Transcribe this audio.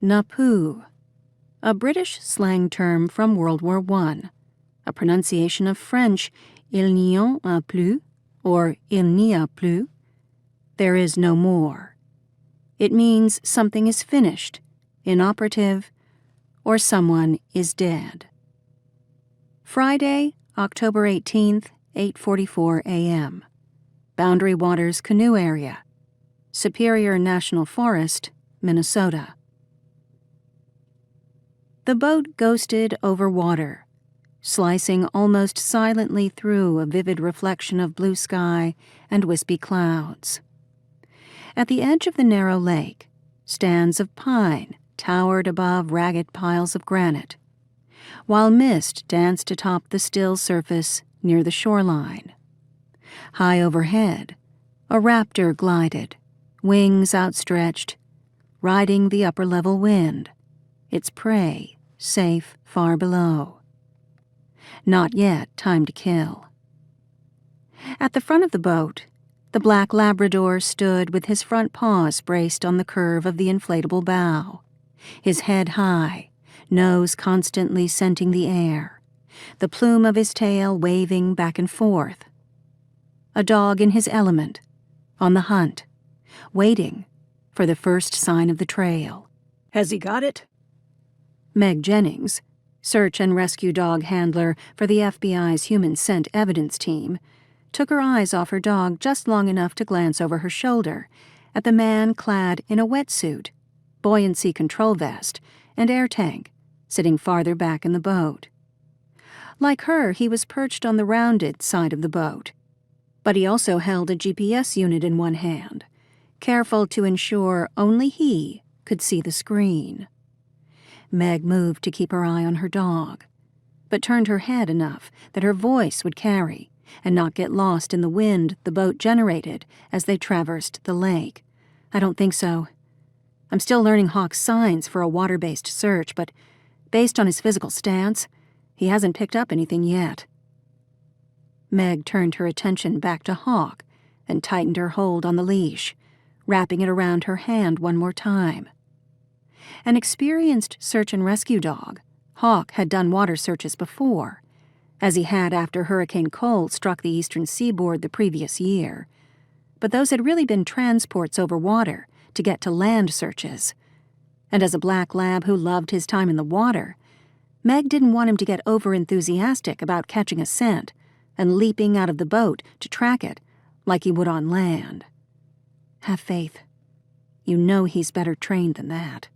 Napu, a British slang term from World War I, a pronunciation of French il n'y en a plus, or il n'y a plus, there is no more. It means something is finished, inoperative, or someone is dead. Friday, October 18th, 8:44 a.m. Boundary Waters Canoe Area, Superior National Forest, Minnesota. The boat ghosted over water, slicing almost silently through a vivid reflection of blue sky and wispy clouds. At the edge of the narrow lake, stands of pine towered above ragged piles of granite, while mist danced atop the still surface near the shoreline. High overhead, a raptor glided, wings outstretched, riding the upper-level wind, its prey safe far below. Not yet time to kill. At the front of the boat, the black Labrador stood with his front paws braced on the curve of the inflatable bow, his head high, nose constantly scenting the air, the plume of his tail waving back and forth. A dog in his element, on the hunt, waiting for the first sign of the trail. Has he got it? Meg Jennings, search and rescue dog handler for the FBI's Human Scent Evidence Team, took her eyes off her dog just long enough to glance over her shoulder at the man clad in a wetsuit, buoyancy control vest, and air tank, sitting farther back in the boat. Like her, he was perched on the rounded side of the boat, but he also held a GPS unit in one hand, careful to ensure only he could see the screen. Meg moved to keep her eye on her dog, but turned her head enough that her voice would carry and not get lost in the wind the boat generated as they traversed the lake. I don't think so. I'm still learning Hawk's signs for a water-based search, but based on his physical stance, he hasn't picked up anything yet. Meg turned her attention back to Hawk and tightened her hold on the leash, wrapping it around her hand one more time. An experienced search and rescue dog, Hawk had done water searches before, as he had after Hurricane Cole struck the eastern seaboard the previous year. But those had really been transports over water to get to land searches. And as a black lab who loved his time in the water, Meg didn't want him to get over-enthusiastic about catching a scent and leaping out of the boat to track it like he would on land. Have faith. You know he's better trained than that.